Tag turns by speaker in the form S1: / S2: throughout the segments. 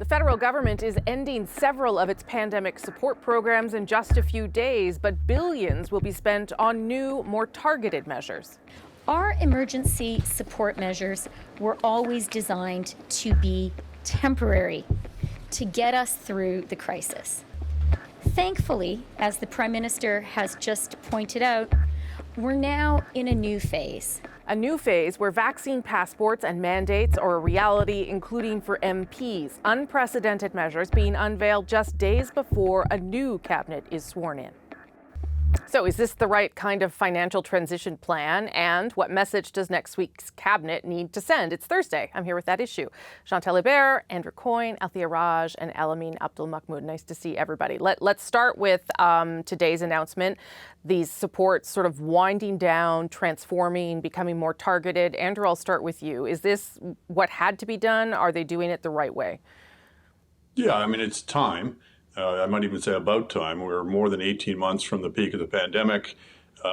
S1: federal government is ending several of its pandemic support programs in just a few days, but billions will be spent on new, more targeted measures.
S2: Our emergency support measures were always designed to be temporary, to get us through the crisis. Thankfully, as the Prime Minister has just pointed out, we're now in a new phase.
S1: A new phase where vaccine passports and mandates are a reality, including for MPs. Unprecedented measures being unveiled just days before a new cabinet is sworn in. So is this the right kind of financial transition plan? And what message does next week's cabinet need to send? It's Thursday. I'm here with that issue. Chantal Hébert, Andrew Coyne, Althea Raj, and Alameen Abdul-Mahmoud. Nice to see everybody. Let's start with today's announcement. These supports sort of winding down, transforming, becoming more targeted. Andrew, I'll start with you. Is this what had to be done? Are they doing it the right way?
S3: Yeah, I mean, it's time. I might even say about time. We're more than 18 months from the peak of the pandemic.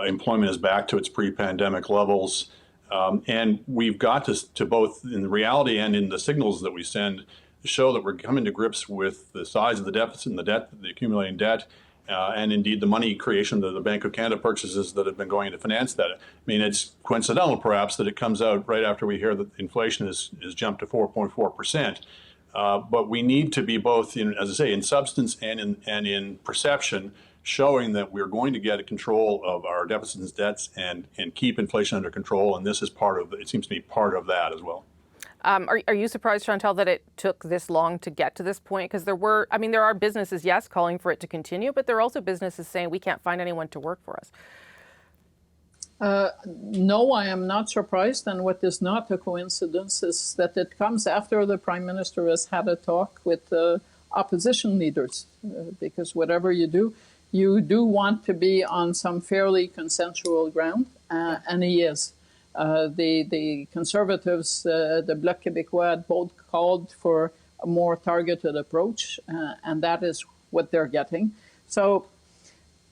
S3: Employment is back to its pre-pandemic levels. And we've got to both in the reality and in the signals that we send show that we're coming to grips with the size of the deficit and the debt, the accumulating debt, and indeed the money creation that the Bank of Canada purchases that have been going to finance that. I mean, it's coincidental perhaps that it comes out right after we hear that inflation has jumped to 4.4%. But we need to be both, as I say, in substance and in perception, showing that we're going to get a control of our deficits and debts and keep inflation under control. And this is it seems to be part of that as well.
S1: Are you surprised, Chantal, that it took this long to get to this point? Because there are businesses, yes, calling for it to continue, but there are also businesses saying we can't find anyone to work for us.
S4: No, I am not surprised. And what is not a coincidence is that it comes after the Prime Minister has had a talk with opposition leaders. Because whatever you do want to be on some fairly consensual ground, and he is. The Conservatives, the Bloc Québécois, both called for a more targeted approach, and that is what they're getting. So,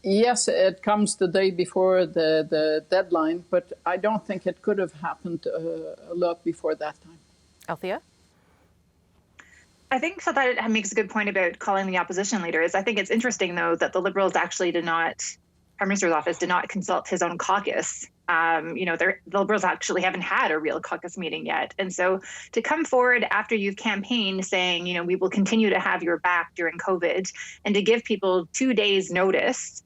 S4: yes, it comes the day before the deadline, but I don't think it could have happened a lot before that time.
S1: Althea?
S5: I think so that it makes a good point about calling the opposition leaders. I think it's interesting, though, that the Liberals actually Prime Minister's office did not consult his own caucus. The Liberals actually haven't had a real caucus meeting yet. And so to come forward after you've campaigned saying, we will continue to have your back during COVID, and to give people 2 days notice,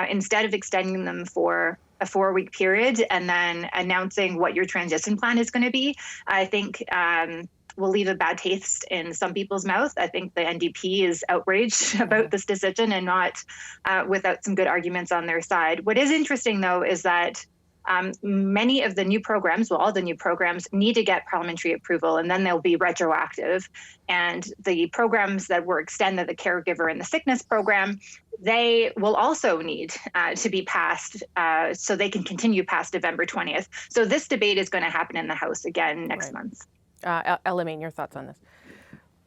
S5: instead of extending them for a 4-week period and then announcing what your transition plan is going to be, I think will leave a bad taste in some people's mouth. I think the NDP is outraged about this decision and not without some good arguments on their side. What is interesting, though, is that many of the new programs, all the new programs, need to get parliamentary approval, and then they'll be retroactive. And the programs that were extended, the caregiver and the sickness program, they will also need to be passed so they can continue past November 20th. So this debate is going to happen in the House again next month.
S1: Alameen, your thoughts on this?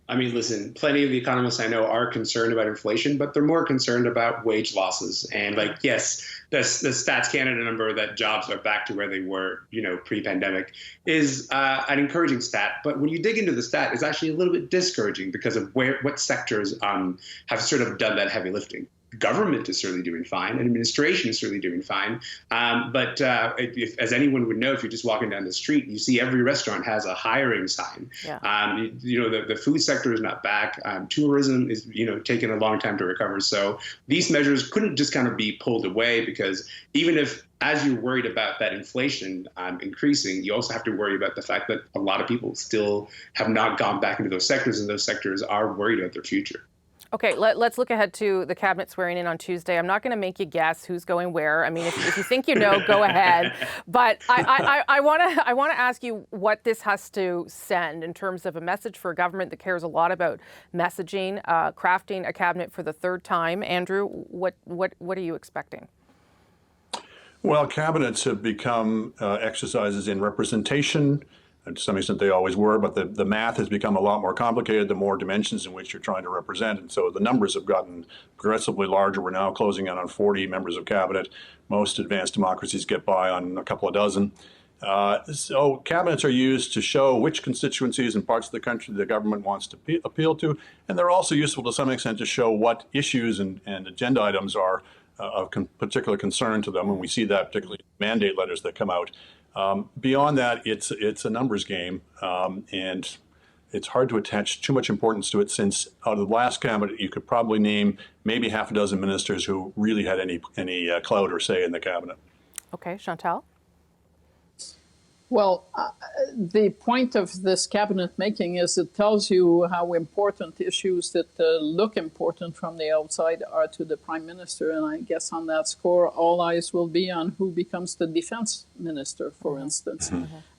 S6: I mean, listen, plenty of the economists I know are concerned about inflation, but they're more concerned about wage losses. And yes, the Stats Canada number that jobs are back to where they were, pre-pandemic is an encouraging stat. But when you dig into the stat, it's actually a little bit discouraging because of what sectors have sort of done that heavy lifting. Government is certainly doing fine, and administration is certainly doing fine. But as anyone would know, if you're just walking down the street, you see every restaurant has a hiring sign. Yeah. The food sector is not back. Tourism is, taking a long time to recover. So these measures couldn't just kind of be pulled away, because even if, as you're worried about that inflation increasing, you also have to worry about the fact that a lot of people still have not gone back into those sectors, and those sectors are worried about their future.
S1: Okay, let's look ahead to the cabinet swearing in on Tuesday. I'm not going to make you guess who's going where. I mean, if you think you know, go ahead. But I want to ask you what this has to send in terms of a message for a government that cares a lot about messaging, crafting a cabinet for the third time. Andrew, what are you expecting?
S3: Well, cabinets have become exercises in representation. And to some extent, they always were, but the math has become a lot more complicated, the more dimensions in which you're trying to represent. And so the numbers have gotten progressively larger. We're now closing in on 40 members of cabinet. Most advanced democracies get by on a couple of dozen. So cabinets are used to show which constituencies and parts of the country the government wants to appeal to, and they're also useful to some extent to show what issues and agenda items are of particular concern to them, and we see that particularly in mandate letters that come out. Beyond that, it's a numbers game, and it's hard to attach too much importance to it, since out of the last cabinet, you could probably name maybe half a dozen ministers who really had any clout or say in the cabinet.
S1: Okay, Chantal?
S4: Well, the point of this cabinet making is it tells you how important issues that look important from the outside are to the Prime Minister. And I guess on that score, all eyes will be on who becomes the defense minister, for instance.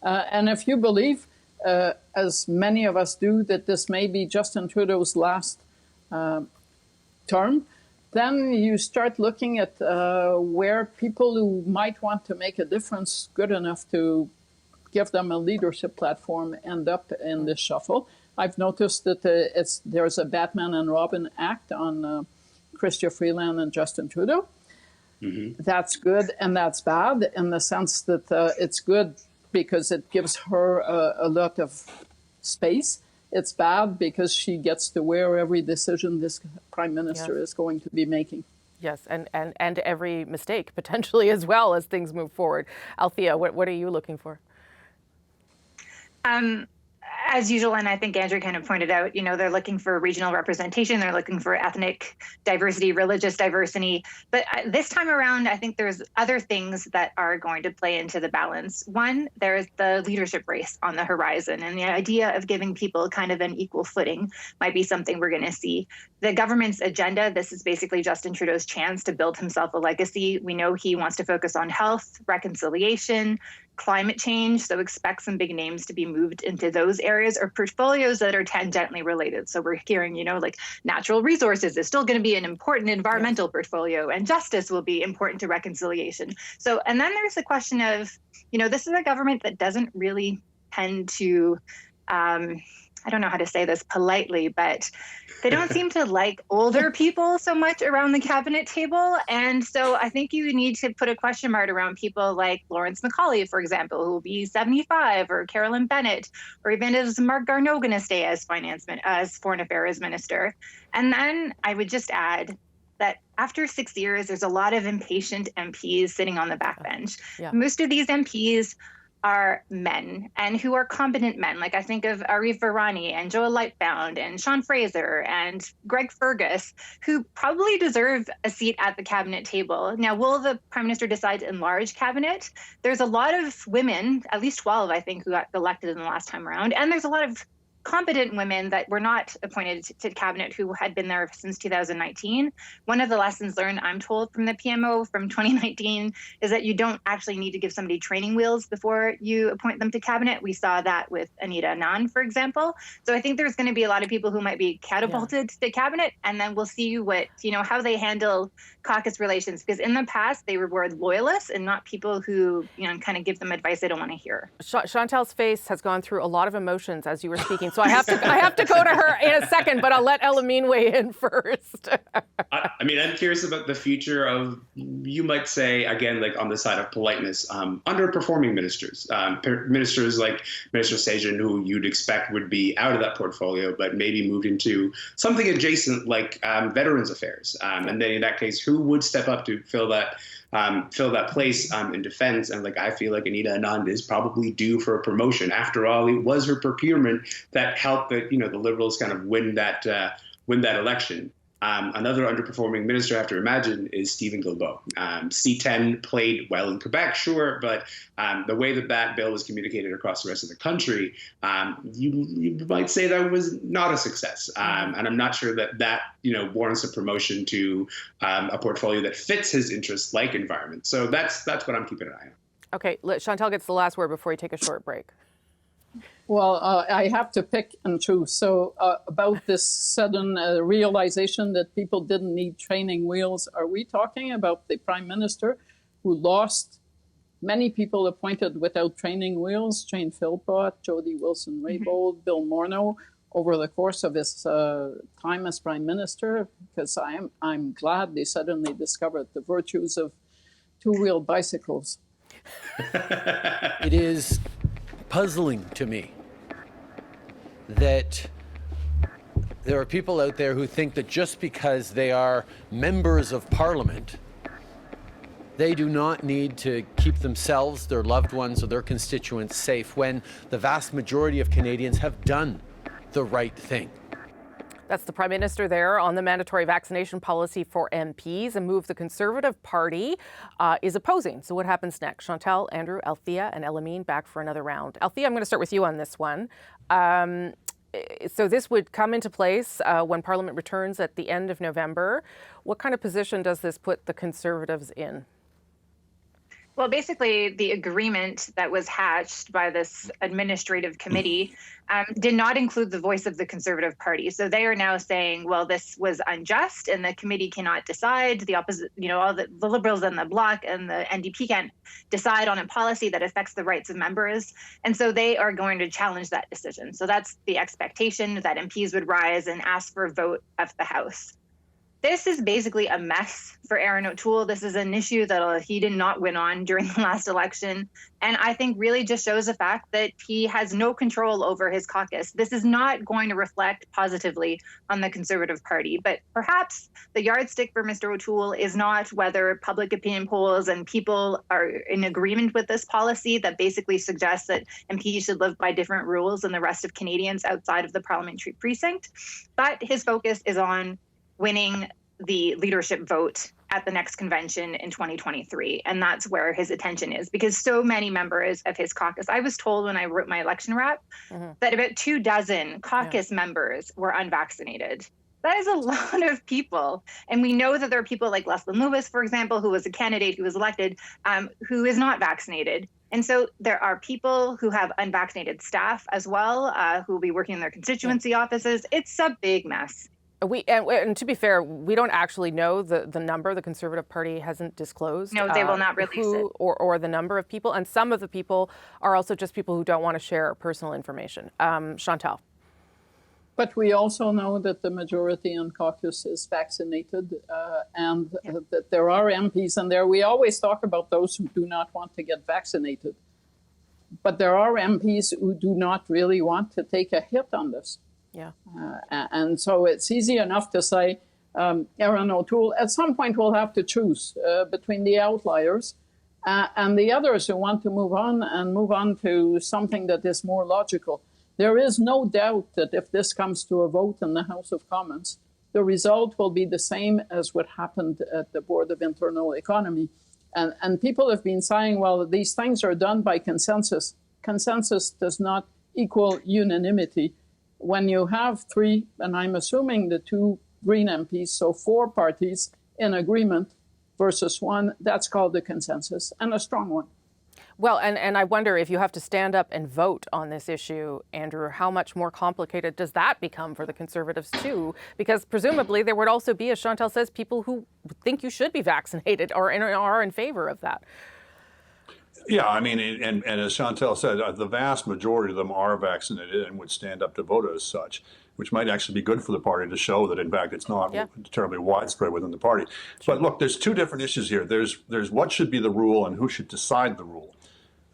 S4: And if you believe, as many of us do, that this may be Justin Trudeau's last term, then you start looking at where people who might want to make a difference good enough to give them a leadership platform end up in this shuffle. I've noticed that there's a Batman and Robin act on Chrystia Freeland and Justin Trudeau. That's good and that's bad, in the sense that it's good because it gives her a lot of space. It's bad because she gets to wear every decision this Prime Minister is going to be making.
S1: Yes, and every mistake potentially as well as things move forward. Althea, what are you looking for?
S5: As usual, and I think Andrew kind of pointed out, they're looking for regional representation, they're looking for ethnic diversity, religious diversity. But this time around, I think there's other things that are going to play into the balance. One, there's the leadership race on the horizon, and the idea of giving people kind of an equal footing might be something we're going to see. The government's agenda, this is basically Justin Trudeau's chance to build himself a legacy. We know he wants to focus on health, reconciliation, climate change, so expect some big names to be moved into those areas or portfolios that are tangentially related. So we're hearing, like natural resources is still going to be an important environmental portfolio, and justice will be important to reconciliation. So, and then there's the question of, this is a government that doesn't really tend to, I don't know how to say this politely, but they don't seem to like older people so much around the cabinet table. And so I think you need to put a question mark around people like Lawrence Macaulay, for example, who will be 75, or Carolyn Bennett, or even is Mark Garneau going to stay as foreign affairs minister? And then I would just add that after 6 years, there's a lot of impatient MPs sitting on the backbench. Yeah. Most of these MPs are men, and who are competent men. Like I think of Arif Virani and Joel Lightbound and Sean Fraser and Greg Fergus, who probably deserve a seat at the cabinet table. Now, will the Prime Minister decide to enlarge cabinet? There's a lot of women, at least 12, I think, who got elected in the last time around. And there's a lot of competent women that were not appointed to cabinet who had been there since 2019. One of the lessons learned, I'm told, from the PMO from 2019 is that you don't actually need to give somebody training wheels before you appoint them to cabinet. We saw that with Anita Anand, for example. So I think there's going to be a lot of people who might be catapulted to cabinet, and then we'll see how they handle caucus relations, because in the past they reward loyalists and not people who, kind of give them advice they don't want to hear.
S1: Chantal's face has gone through a lot of emotions as you were speaking. So I have to go to her in a second, but I'll let Elamine weigh in first.
S6: I'm curious about the future of, you might say, again, like on the side of politeness, underperforming ministers. Ministers like Minister Sajjan, who you'd expect would be out of that portfolio, but maybe moved into something adjacent like Veterans Affairs. And then in that case, who would step up to fill that place in defense? And I feel like Anita Anand is probably due for a promotion. After all, it was her procurement that helped the Liberals kind of win that election. Another underperforming minister I have to imagine is Stephen Guilbeault. C10 played well in Quebec, sure, but the way that bill was communicated across the rest of the country, you might say that was not a success. And I'm not sure that warrants a promotion to a portfolio that fits his interests, like environment. So that's what I'm keeping an eye on.
S1: Okay, Chantal gets the last word before we take a short break.
S4: Well, I have to pick and choose. So about this sudden realization that people didn't need training wheels, are we talking about the Prime Minister who lost many people appointed without training wheels, Jane Philpott, Jody Wilson-Raybould, Bill Morneau, over the course of his time as Prime Minister? Because I'm glad they suddenly discovered the virtues of two-wheel bicycles.
S7: It is puzzling to me that there are people out there who think that just because they are members of Parliament, they do not need to keep themselves, their loved ones, or their constituents safe when the vast majority of Canadians have done the right thing.
S1: That's the Prime Minister there on the mandatory vaccination policy for MPs, a move the Conservative Party is opposing. So what happens next? Chantal, Andrew, Althea, and Elamine back for another round. Althea, I'm going to start with you on this one. So this would come into place when Parliament returns at the end of November. What kind of position does this put the Conservatives in?
S5: Well, basically, the agreement that was hatched by this administrative committee did not include the voice of the Conservative Party. So they are now saying, well, this was unjust and the committee cannot decide. The opposite, all the Liberals and the Bloc and the NDP can't decide on a policy that affects the rights of members. And so they are going to challenge that decision. So that's the expectation, that MPs would rise and ask for a vote of the House. This is basically a mess for Aaron O'Toole. This is an issue that he did not win on during the last election. And I think really just shows the fact that he has no control over his caucus. This is not going to reflect positively on the Conservative Party. But perhaps the yardstick for Mr. O'Toole is not whether public opinion polls and people are in agreement with this policy that basically suggests that MPs should live by different rules than the rest of Canadians outside of the parliamentary precinct. But his focus is on winning the leadership vote at the next convention in 2023. And that's where his attention is, because so many members of his caucus, I was told when I wrote my election rep that about 24 caucus members were unvaccinated. That is a lot of people. And we know that there are people like Leslyn Lewis, for example, who was a candidate who was elected, who is not vaccinated. And so there are people who have unvaccinated staff as well, who will be working in their constituency offices. It's a big mess.
S1: And to be fair, we don't actually know the number. The Conservative Party hasn't disclosed.
S5: No, they will not release it.
S1: Or the number of people. And some of the people are also just people who don't want to share personal information. Chantal.
S4: But we also know that the majority in caucus is vaccinated and that there are MPs in there. We always talk about those who do not want to get vaccinated. But there are MPs who do not really want to take a hit on this.
S1: Yeah.
S4: And so it's easy enough to say, Aaron O'Toole, at some point we'll have to choose between the outliers and the others who want to move on to something that is more logical. There is no doubt that if this comes to a vote in the House of Commons, the result will be the same as what happened at the Board of Internal Economy. And people have been saying, well, these things are done by consensus. Consensus does not equal unanimity. When you have three, and I'm assuming the two Green MPs, so 4 parties in agreement versus one, that's called a consensus, and a strong one.
S1: Well, and I wonder if you have to stand up and vote on this issue, Andrew, how much more complicated does that become for the Conservatives too? Because presumably there would also be, as Chantal says, people who think you should be vaccinated or are in favor of that.
S3: Yeah, I mean, and as Chantal said, the vast majority of them are vaccinated and would stand up to vote as such, which might actually be good for the party to show that, in fact, it's not terribly widespread within the party. Sure. But look, there's 2 different issues here. There's what should be the rule and who should decide the rule.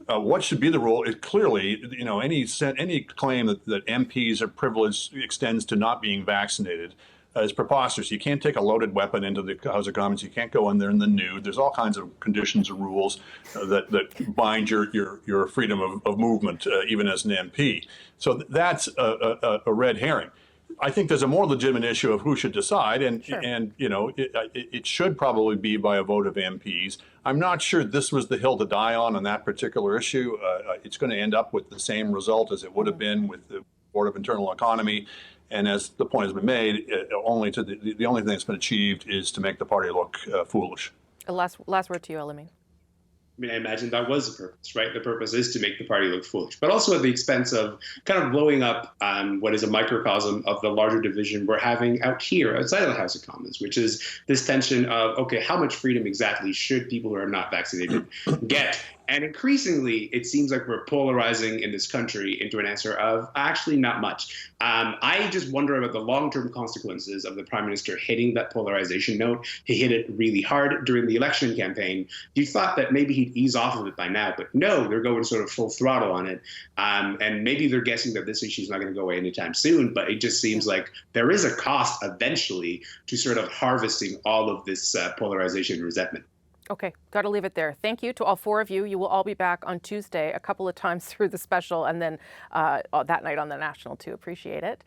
S3: What should be the rule is clearly, any claim that MPs are privileged extends to not being vaccinated is preposterous. You can't take a loaded weapon into the House of Commons. You can't go in there in the nude. There's all kinds of conditions and rules that bind your freedom of movement, even as an MP. So that's a red herring. I think there's a more legitimate issue of who should decide, and it should probably be by a vote of MPs. I'm not sure this was the hill to die on that particular issue. It's going to end up with the same result as it would have been with the Board of Internal Economy. And as the point has been made, the only thing that's been achieved is to make the party look foolish.
S1: Last word to you, Elamine.
S6: I mean, I imagine that was the purpose, right? The purpose is to make the party look foolish, but also at the expense of kind of blowing up what is a microcosm of the larger division we're having out here outside of the House of Commons, which is this tension of, okay, how much freedom exactly should people who are not vaccinated get And increasingly, it seems like we're polarizing in this country into an answer of actually not much. I just wonder about the long-term consequences of the Prime Minister hitting that polarization note. He hit it really hard during the election campaign. You thought that maybe he'd ease off of it by now, but no, they're going sort of full throttle on it. And maybe they're guessing that this issue is not going to go away anytime soon, but it just seems like there is a cost eventually to sort of harvesting all of this polarization and resentment.
S1: Okay, got to leave it there. Thank you to all four of you. You will all be back on Tuesday a couple of times through the special and then that night on the National too. Appreciate it.